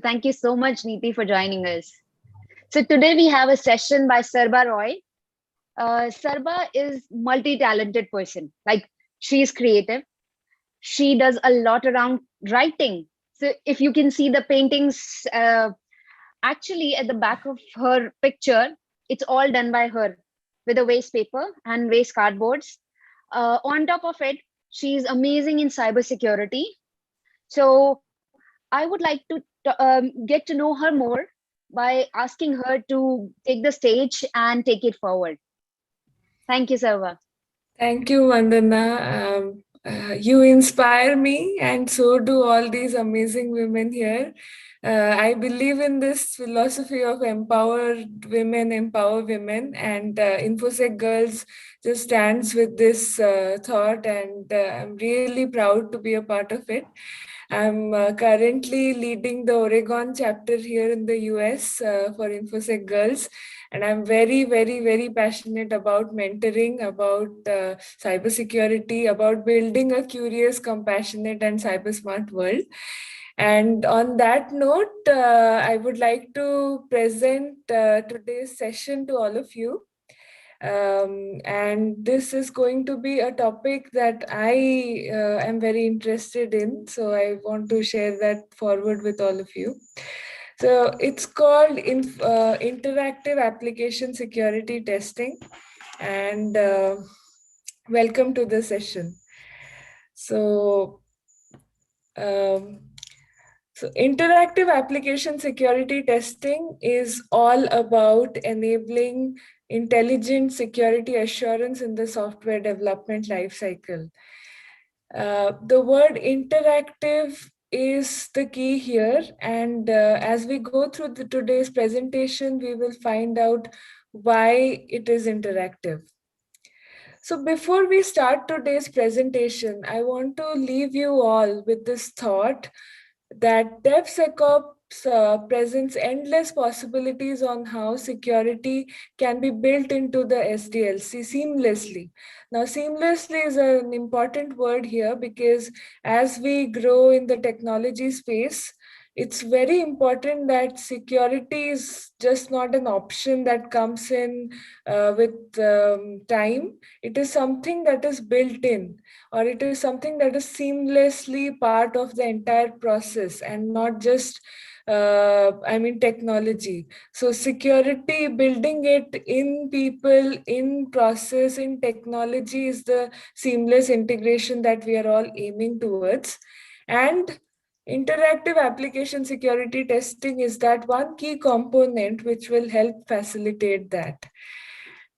Thank you so much, Neeti, for joining us. So today we have a session by Sarba Roy. Sarba is multi-talented person. Like she is creative. She does a lot around writing. So if you can see the paintings, actually at the back of her picture, it's all done by her with a waste paper and waste cardboards. On top of it, she's amazing in cybersecurity. So I would like to get to know her more by asking her to take the stage and take it forward. Thank you, Sarva. Thank you, Vandana. You inspire me, and so do all these amazing women here. I believe in this philosophy of empower women, and InfoSec Girls just stands with this thought, and I'm really proud to be a part of it. I'm currently leading the Oregon chapter here in the US for InfoSec Girls, and I'm very, very, very passionate about mentoring, about cybersecurity, about building a curious, compassionate, and cyber smart world. And on that note, I would like to present today's session to all of you. And this is going to be a topic that I am very interested in. So I want to share that forward with all of you. So it's called Interactive Application Security Testing. And welcome to the session. So, um, so, interactive application security testing is all about enabling intelligent security assurance in the software development lifecycle. The word interactive is the key here, and as we go through today's presentation, we will find out why it is interactive. So, before we start today's presentation, I want to leave you all with this thought that DevSecOps presents endless possibilities on how security can be built into the SDLC seamlessly. Now, seamlessly is an important word here because as we grow in the technology space, it's very important that security is just not an option that comes in with time. It is something that is built in, or it is something that is seamlessly part of the entire process and not just technology. So security, building it in people, in process, in technology is the seamless integration that we are all aiming towards. And interactive application security testing is that one key component which will help facilitate that.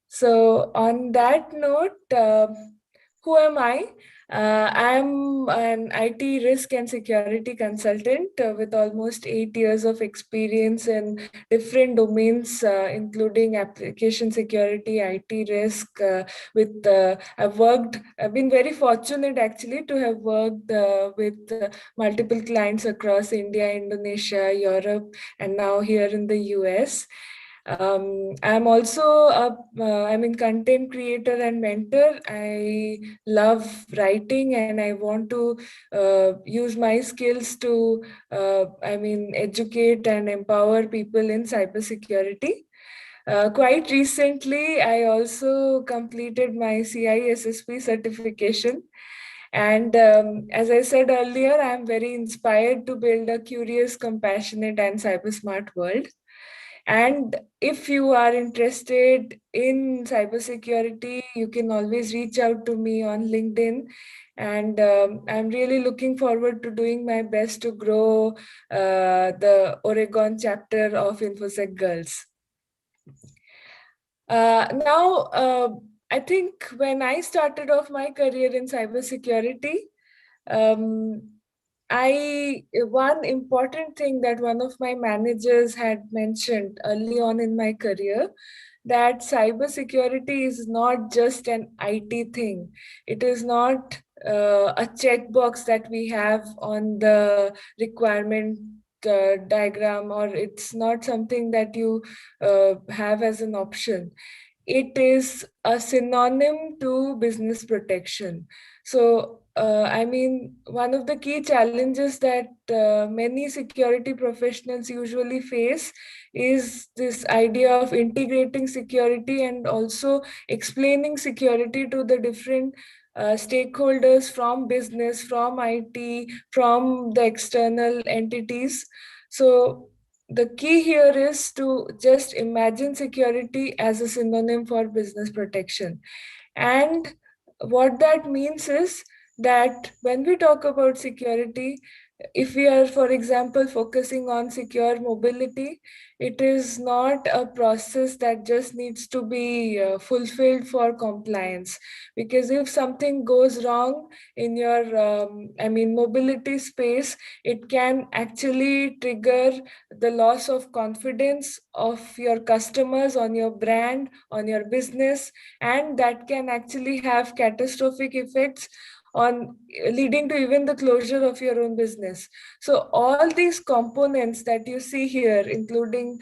So on that note, who am I? I'm an IT risk and security consultant with almost 8 years of experience in different domains, including application security, IT risk. I've been very fortunate actually to have worked with multiple clients across India, Indonesia, Europe, and now here in the US. I'm also content creator and mentor. I love writing, and I want to use my skills to educate and empower people in cybersecurity. Quite recently, I also completed my CISSP certification. And as I said earlier, I'm very inspired to build a curious, compassionate, and cyber smart world. And if you are interested in cybersecurity, you can always reach out to me on LinkedIn. And I'm really looking forward to doing my best to grow the Oregon chapter of InfoSec Girls. I think when I started off my career in cybersecurity, um, one important thing that one of my managers had mentioned early on in my career, that cybersecurity is not just an IT thing. It is not a checkbox that we have on the requirement diagram, or it's not something that you have as an option. it is a synonym to business protection. So, I mean, one of the key challenges that many security professionals usually face is this idea of integrating security and also explaining security to the different stakeholders from business, from IT, from the external entities. So, the key here is to just imagine security as a synonym for business protection. And what that means is that when we talk about security, if we are, for example, focusing on secure mobility, it is not a process that just needs to be fulfilled for compliance. Because if something goes wrong in your, mobility space, it can actually trigger the loss of confidence of your customers on your brand, on your business, and that can actually have catastrophic effects on leading to even the closure of your own business. So all these components that you see here, including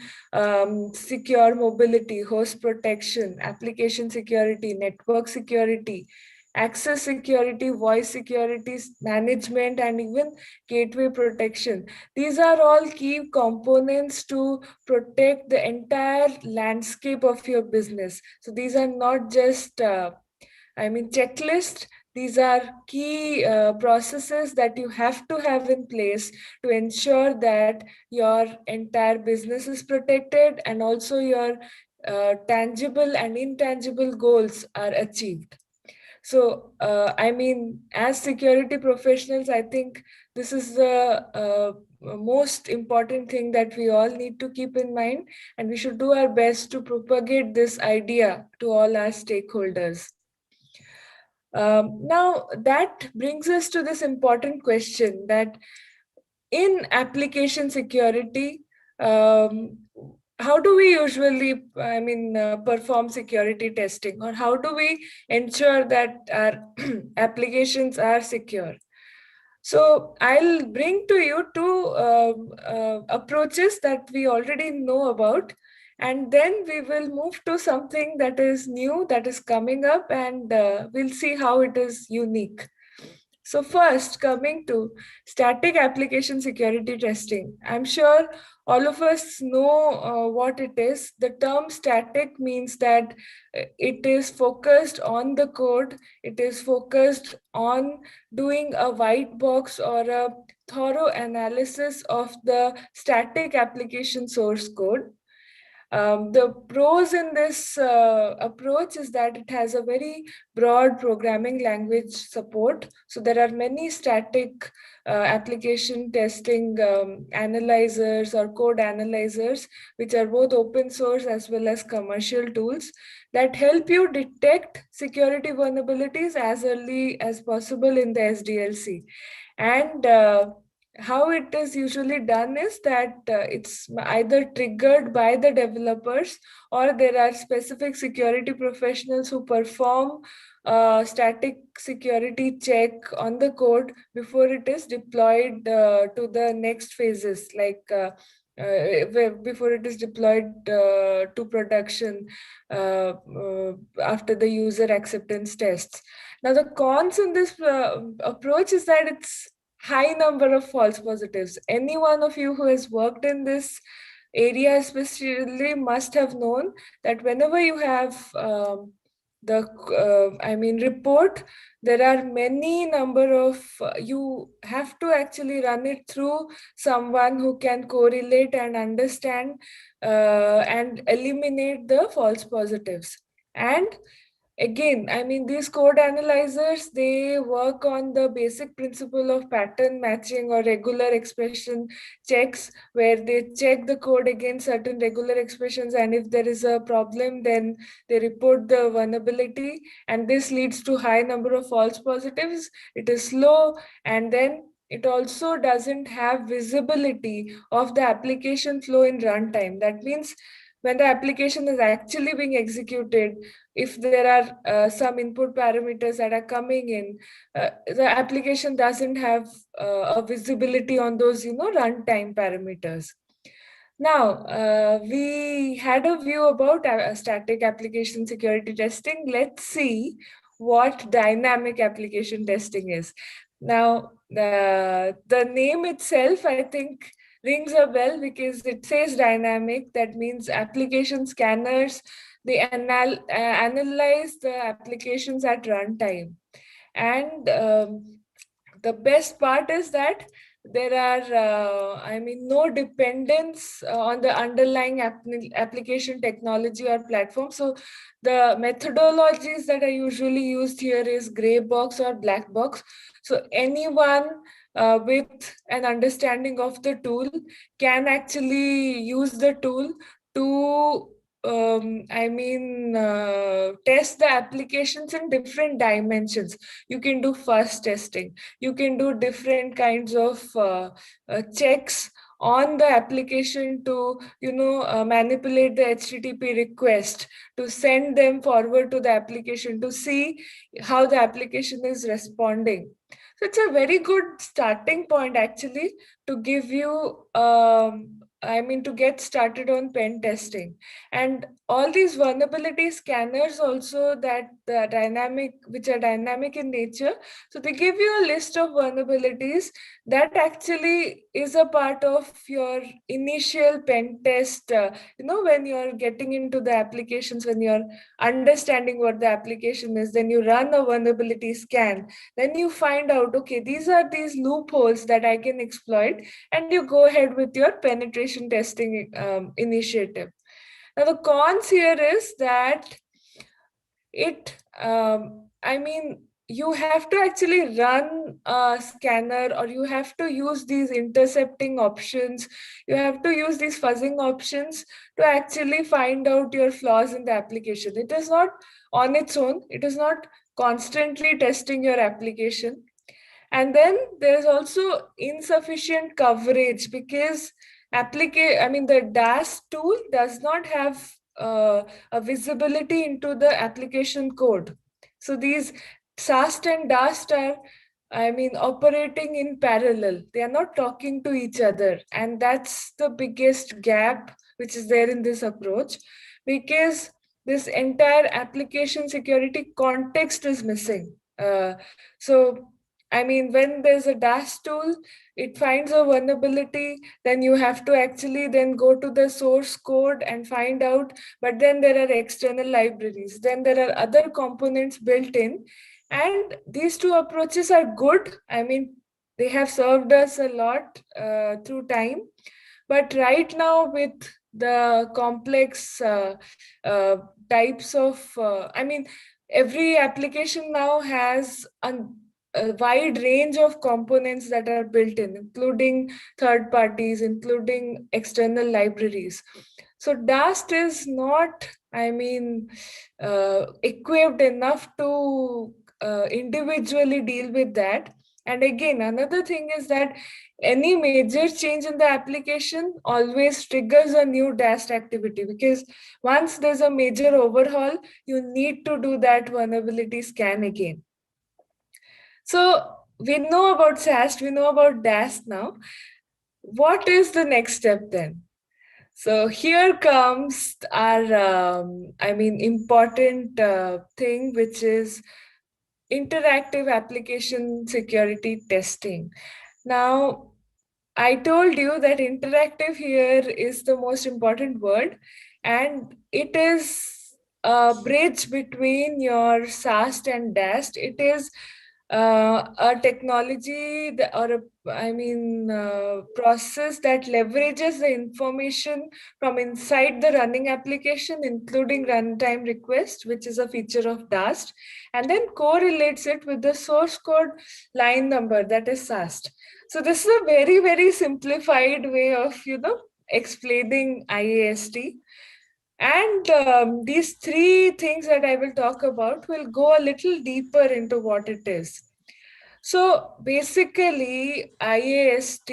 secure mobility, host protection, application security, network security, access security, voice security management, and even gateway protection, these are all key components to protect the entire landscape of your business. So these are not just checklist. These are key processes that you have to have in place to ensure that your entire business is protected and also your tangible and intangible goals are achieved. So, as security professionals, I think this is the most important thing that we all need to keep in mind, and we should do our best to propagate this idea to all our stakeholders. Now, that brings us to this important question that in application security, um, how do we usually, perform security testing, or how do we ensure that our applications are secure? So I'll bring to you two approaches that we already know about, and then we will move to something that is new, that is coming up, and we'll see how it is unique. So first, coming to static application security testing, I'm sure all of us know what it is. The term static means that it is focused on the code, it is focused on doing a white box or a thorough analysis of the static application source code. The pros in this approach is that it has a very broad programming language support. So there are many static application testing analyzers or code analyzers, which are both open source as well as commercial tools that help you detect security vulnerabilities as early as possible in the SDLC. And how it is usually done is that it's either triggered by the developers, or there are specific security professionals who perform static security check on the code before it is deployed to the next phases, like before it is deployed to production after the user acceptance tests. Now, the cons in this approach is that it's high number of false positives. Any one of you who has worked in this area especially must have known that whenever you have the report, there are many number of you have to actually run it through someone who can correlate and understand and eliminate the false positives. And again, these code analyzers, they work on the basic principle of pattern matching or regular expression checks, where they check the code against certain regular expressions, and if there is a problem, then they report the vulnerability, and this leads to high number of false positives. It is slow, and then it also doesn't have visibility of the application flow in runtime. That means when the application is actually being executed, if there are some input parameters that are coming in, the application doesn't have a visibility on those runtime parameters. Now, we had a view about static application security testing. Let's see what dynamic application testing is. Now, the name itself, I think, rings a bell because it says dynamic. That means application scanners, they analyze the applications at runtime. And the best part is that there are no dependence on the underlying application technology or platform. So the methodologies that are usually used here is gray box or black box. So anyone with an understanding of the tool can actually use the tool to test the applications in different dimensions. You can do fuzz testing, you can do different kinds of checks on the application to manipulate the http request, to send them forward to the application to see how the application is responding. So it's a very good starting point actually to give you to get started on pen testing. And all these vulnerability scanners also, that the dynamic, which are dynamic in nature, so they give you a list of vulnerabilities that actually is a part of your initial pen test. When you're getting into the applications, when you're understanding what the application is, then you run a vulnerability scan. Then you find out, okay, these are these loopholes that I can exploit, and you go ahead with your penetration testing initiative. Now, the cons here is that you have to actually run a scanner, or you have to use these intercepting options, you have to use these fuzzing options to actually find out your flaws in the application. It is not on its own, it is not constantly testing your application. And then there is also insufficient coverage because the DAS tool does not have a visibility into the application code. So these SAST and DAST are, operating in parallel. They are not talking to each other. And that's the biggest gap which is there in this approach, because this entire application security context is missing. When there's a DAS tool, it finds a vulnerability, then you have to actually then go to the source code and find out, but then there are external libraries, then there are other components built in. And these two approaches are good. They have served us a lot through time. But right now, with the complex uh, types of, every application now has a wide range of components that are built in, including third parties, including external libraries. So Dast is not, equipped enough to individually deal with that. And again, another thing is that any major change in the application always triggers a new DAST activity, because once there's a major overhaul, you need to do that vulnerability scan again. So we know about SAST, we know about DAST now. What is the next step then? So here comes our, important thing, which is interactive application security testing. Now, I told you that interactive here is the most important word, and it is a bridge between your SAST and DAST. It is a technology process that leverages the information from inside the running application, including runtime request, which is a feature of DAST, and then correlates it with the source code line number, that is SAST. So this is a very, very simplified way of, explaining IAST. And these three things that I will talk about will go a little deeper into what it is. So basically, IAST,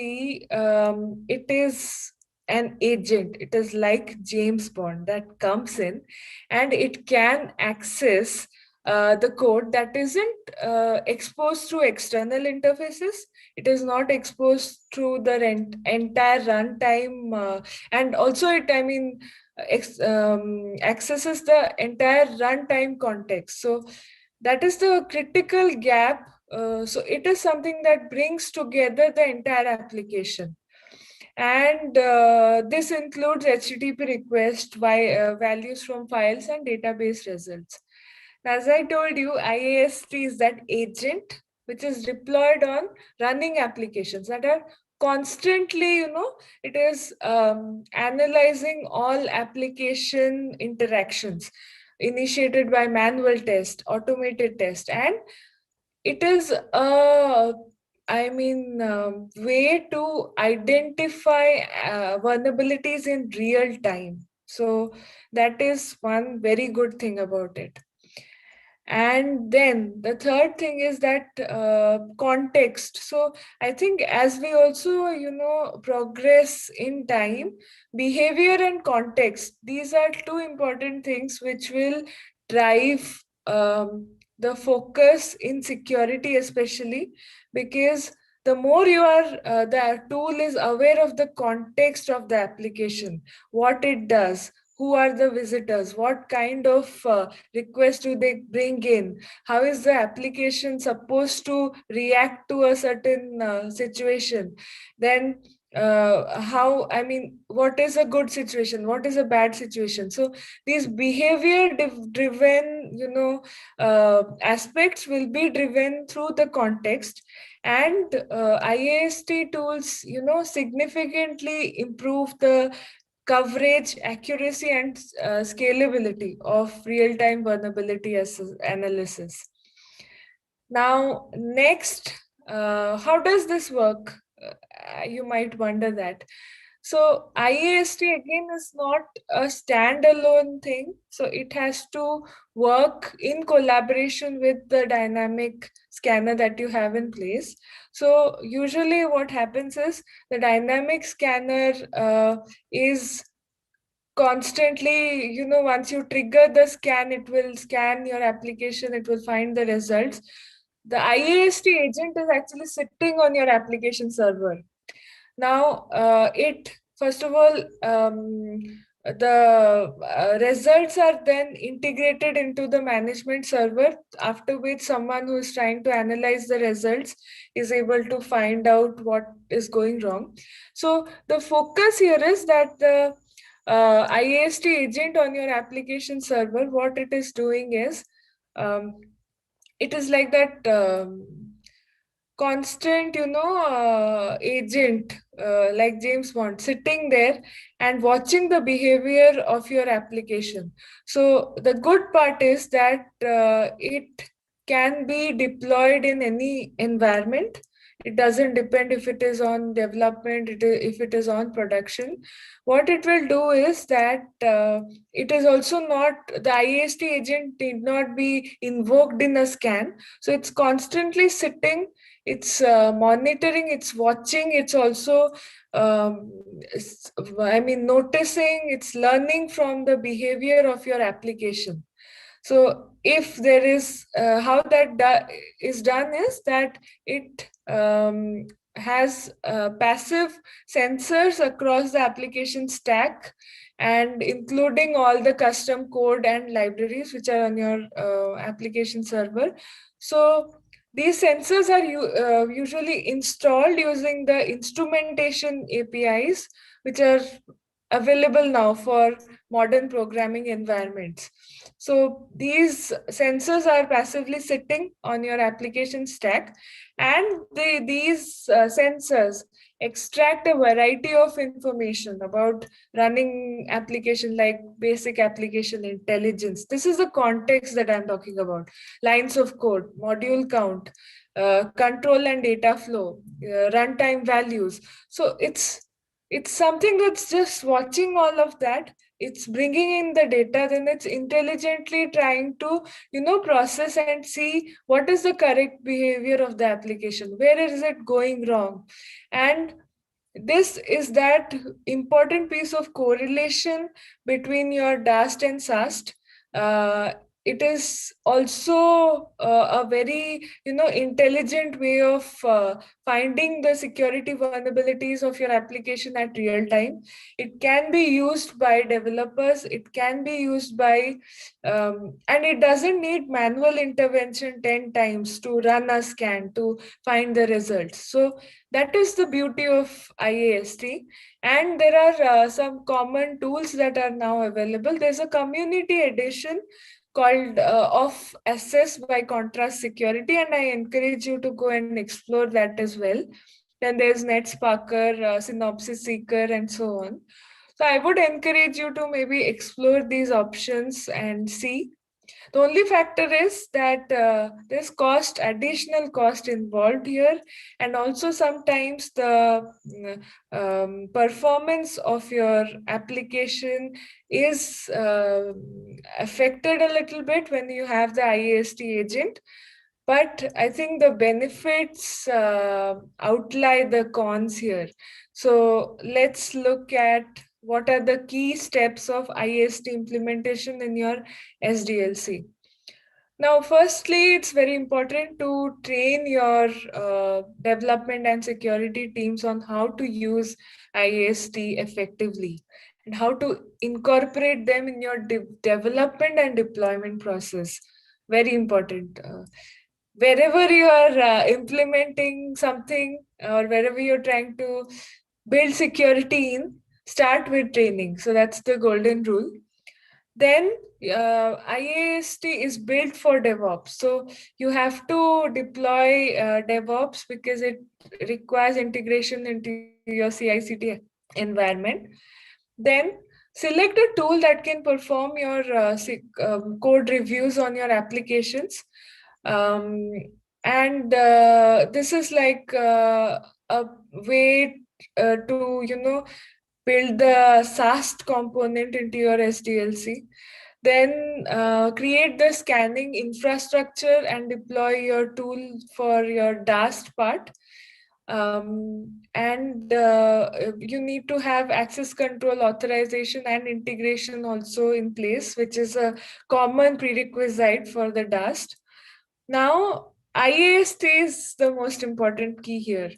it is an agent. It is like James Bond that comes in, and it can access the code that isn't exposed through external interfaces. It is not exposed through the entire runtime, and also accesses the entire runtime context. So that is the critical gap. So it is something that brings together the entire application. And this includes HTTP request values from files and database results. As I told you, IAST is that agent which is deployed on running applications that are constantly, it is analyzing all application interactions initiated by manual test, automated test, and it is a way to identify vulnerabilities in real time. So that is one very good thing about it. And then the third thing is that context. So I think as we also progress in time, behavior and context, these are two important things which will drive the focus in security, especially because the more the tool is aware of the context of the application, what it does, who are the visitors, what kind of request do they bring in, how is the application supposed to react to a certain situation, then what is a good situation, what is a bad situation. So these behavior driven aspects will be driven through the context. And IAST tools significantly improve the coverage, accuracy, and scalability of real-time vulnerability analysis. Now, next, how does this work? You might wonder that. So IAST again is not a standalone thing. So it has to work in collaboration with the dynamic scanner that you have in place. So usually what happens is the dynamic scanner is constantly, once you trigger the scan, it will scan your application, it will find the results. The IAST agent is actually sitting on your application server. Now, it first of all, the results are then integrated into the management server, after which someone who is trying to analyze the results is able to find out what is going wrong. So the focus here is that the IAST agent on your application server, what it is doing is, it is like that constant, agent, like James Bond, sitting there and watching the behavior of your application. So the good part is that it can be deployed in any environment. It doesn't depend if it is on development, if it is on production. What it will do is that it is also not, the IAST agent need not be invoked in a scan. So it's constantly sitting, it's monitoring, it's watching, it's also noticing, it's learning from the behavior of your application. So if there is how that is done is that it has passive sensors across the application stack, and including all the custom code and libraries which are on your application server. So these sensors are usually installed using the instrumentation APIs, which are available now for modern programming environments. So these sensors are passively sitting on your application stack, and these sensors extract a variety of information about running application, like basic application intelligence. This is the context that I'm talking about. Lines of code, module count, control and data flow, runtime values. So it's something that's just watching all of that. It's bringing in the data, then it's intelligently trying to process and see what is the correct behavior of the application, where is it going wrong. And this is that important piece of correlation between your DAST and SAST. it is also a very intelligent way of finding the security vulnerabilities of your application at real time. It can be used by developers, it can be used by and it doesn't need manual intervention 10 times to run a scan to find the results. So that is the beauty of IAST. And there are some common tools that are now available. There's a community edition called of Assess by Contrast Security, and I encourage you to go and explore that as well. Then there's NetSparker, Synopsis Seeker, and so on. So I would encourage you to maybe explore these options and see. The only factor is that there's additional cost involved here, and also sometimes the performance of your application is affected a little bit when you have the IAST agent. But I think the benefits outlie the cons here. So let's look at what are the key steps of IAST implementation in your SDLC. Now, firstly, it's very important to train your development and security teams on how to use IAST effectively and how to incorporate them in your development and deployment process. Very important. Wherever you are implementing something or wherever you're trying to build security in, start with training. So that's the golden rule. Then IAST is built for DevOps. So you have to deploy DevOps because it requires integration into your CI/CD environment. Then select a tool that can perform your code reviews on your applications. Um, and this is like a way to, build the SAST component into your SDLC. Then create the scanning infrastructure and deploy your tool for your DAST part. And you need to have access control authorization and integration also in place, which is a common prerequisite for the DAST. Now, IAST is the most important key here.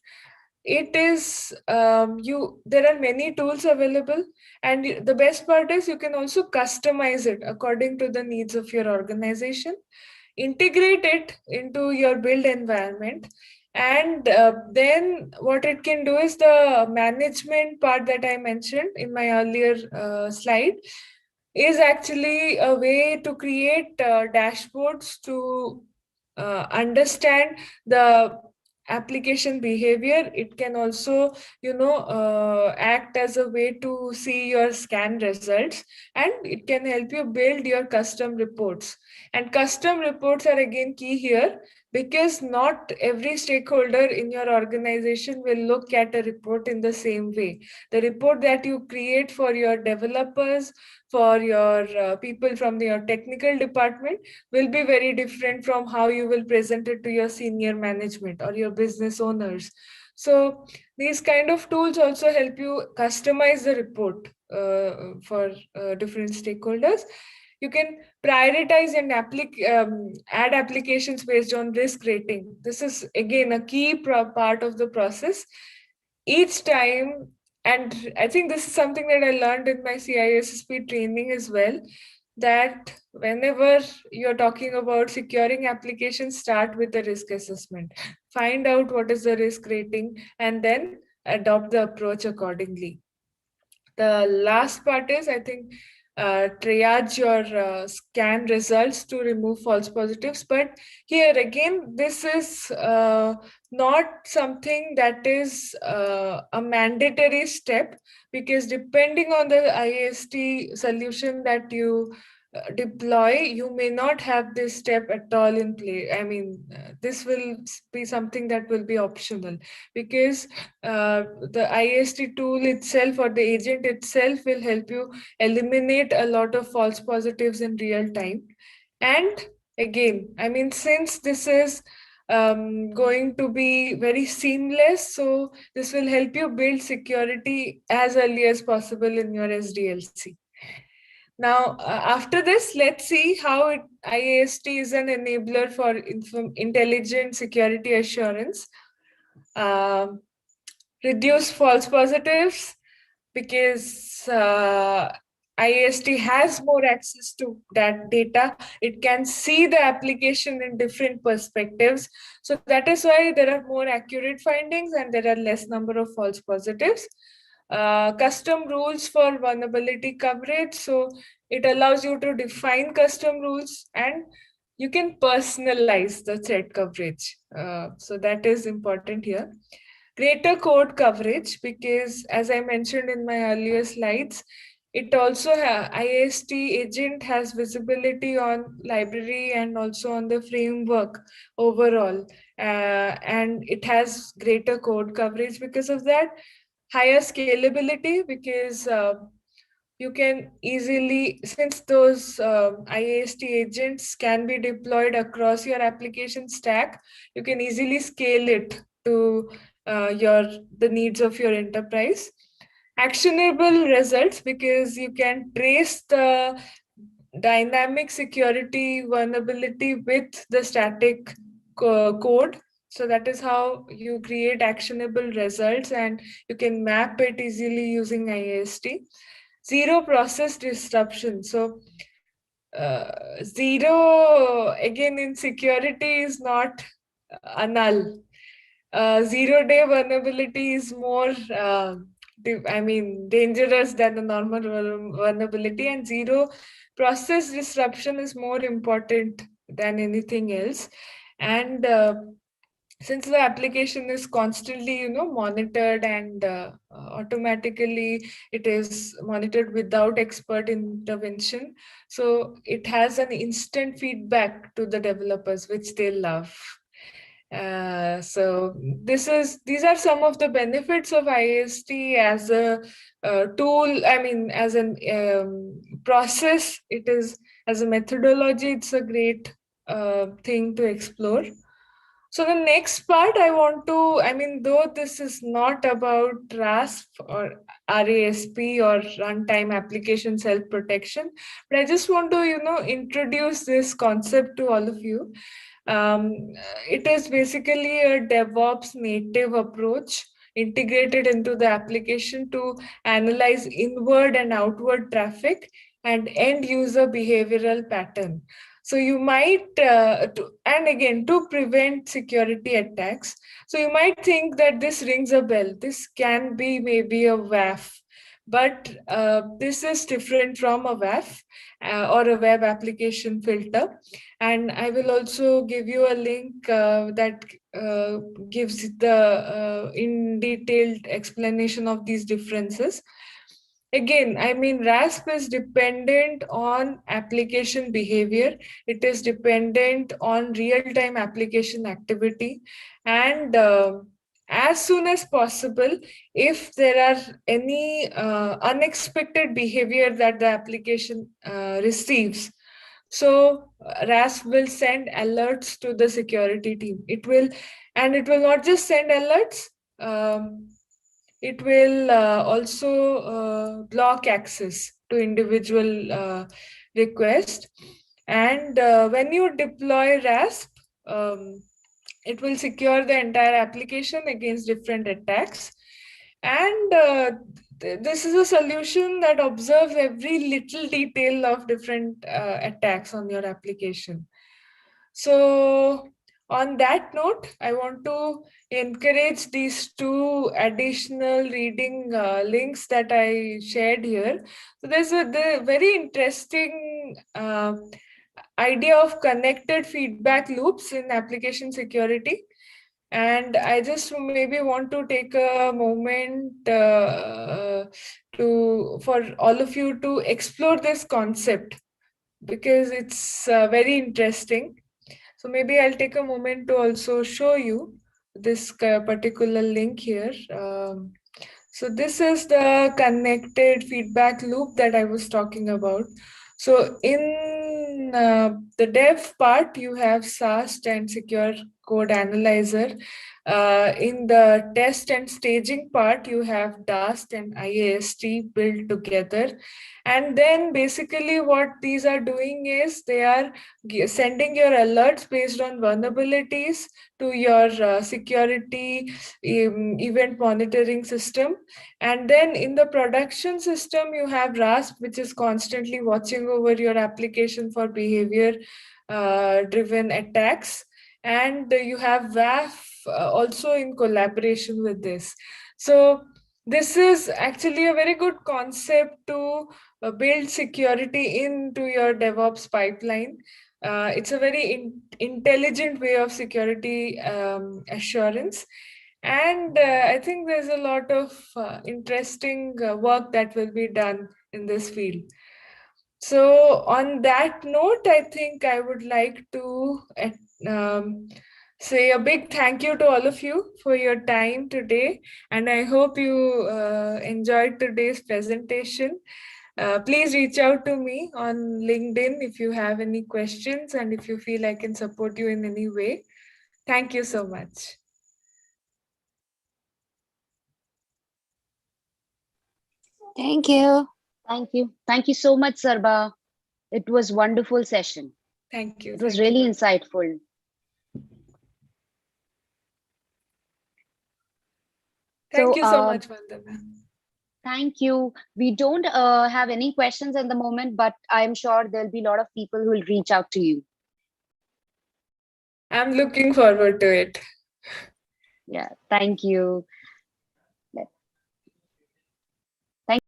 It is there are many tools available, and the best part is you can also customize it according to the needs of your organization, integrate it into your build environment, and then what it can do is the management part that I mentioned in my earlier slide is actually a way to create dashboards to understand the application behavior. It can also act as a way to see your scan results, and it can help you build your custom reports. And custom reports are again key here, because not every stakeholder in your organization will look at a report in the same way. The report that you create for your developers, for your people from your technical department, will be very different from how you will present it to your senior management or your business owners. So these kind of tools also help you customize the report for different stakeholders. You can prioritize and add applications based on risk rating. This is again a key part of the process. Each time, and I think this is something that I learned in my CISSP training as well, that whenever you're talking about securing applications, start with the risk assessment. Find out what is the risk rating and then adopt the approach accordingly. The last part is, I think, triage your scan results to remove false positives. But here again, this is not something that is a mandatory step, because depending on the IAST solution that you deploy, you may not have this step at all in play. I mean, this will be something that will be optional, because the IAST tool itself or the agent itself will help you eliminate a lot of false positives in real time. And again, I mean, since this is going to be very seamless, so this will help you build security as early as possible in your SDLC. Now, after this, let's see how IAST is an enabler for intelligent security assurance. Um Reduce false positives, because IAST has more access to that data. It can see the application in different perspectives. So that is why there are more accurate findings and there are less number of false positives. Custom rules for vulnerability coverage. So it allows you to define custom rules and you can personalize the threat coverage. So that is important here. Greater code coverage, because as I mentioned in my earlier slides, it also IAST agent has visibility on library and also on the framework overall, and it has greater code coverage because of that. Higher scalability, because you can easily, since those IAST agents can be deployed across your application stack, you can easily scale it to the needs of your enterprise. Actionable results, because you can trace the dynamic security vulnerability with the static code. So that is how you create actionable results and you can map it easily using IAST. Zero process disruption. So zero, again, in security is not a null. 0-day vulnerability is more dangerous than the normal vulnerability, and zero process disruption is more important than anything else. And since the application is constantly monitored and automatically it is monitored without expert intervention, so it has an instant feedback to the developers, which they love. So these are some of the benefits of IAST as a tool. I mean, as an process, it is, as a methodology, it's a great thing to explore. So the next part I want to, I mean, though this is not about RASP or RASP or runtime application self-protection, but I just want to, introduce this concept to all of you. It is basically a DevOps native approach integrated into the application to analyze inward and outward traffic and end user behavioral pattern. So you might, and again, to prevent security attacks. So you might think that this rings a bell. This can be maybe a WAF, but this is different from a WAF or a web application filter. And I will also give you a link that gives the in detailed explanation of these differences. Again, I mean, RASP is dependent on application behavior. It is dependent on real-time application activity. And as soon as possible, if there are any unexpected behavior that the application receives, so RASP will send alerts to the security team. And it will not just send alerts. It will also block access to individual request. And when you deploy RASP, it will secure the entire application against different attacks. And this is a solution that observes every little detail of different attacks on your application. So on that note, I want to encourage these two additional reading links that I shared here. So there's the very interesting idea of connected feedback loops in application security. And I just maybe want to take a moment for all of you to explore this concept, because it's very interesting. So maybe I'll take a moment to also show you this particular link here. So this is the connected feedback loop that I was talking about. So in the dev part, you have SAST and secure code analyzer. In the test and staging part, you have DAST and IAST built together. And then basically what these are doing is they are sending your alerts based on vulnerabilities to your security event monitoring system. And then in the production system, you have RASP, which is constantly watching over your application for behavior driven attacks. And you have WAF also in collaboration with this. So this is actually a very good concept to build security into your DevOps pipeline. It's a very intelligent way of security assurance. And I think there's a lot of interesting work that will be done in this field. So, on that note, I think I would like to um, say a big thank you to all of you for your time today. And I hope you enjoyed today's presentation. Please reach out to me on LinkedIn if you have any questions and if you feel I can support you in any way. Thank you so much. Thank you. Thank you. Thank you so much, Sarba. It was wonderful session. Thank you. It was Thank really you. insightful. Thank So, you so much, Vandana. thank you. We don't have any questions at the moment, but I'm sure there'll be a lot of people who will reach out to you. I'm looking forward to it. Yeah, thank you.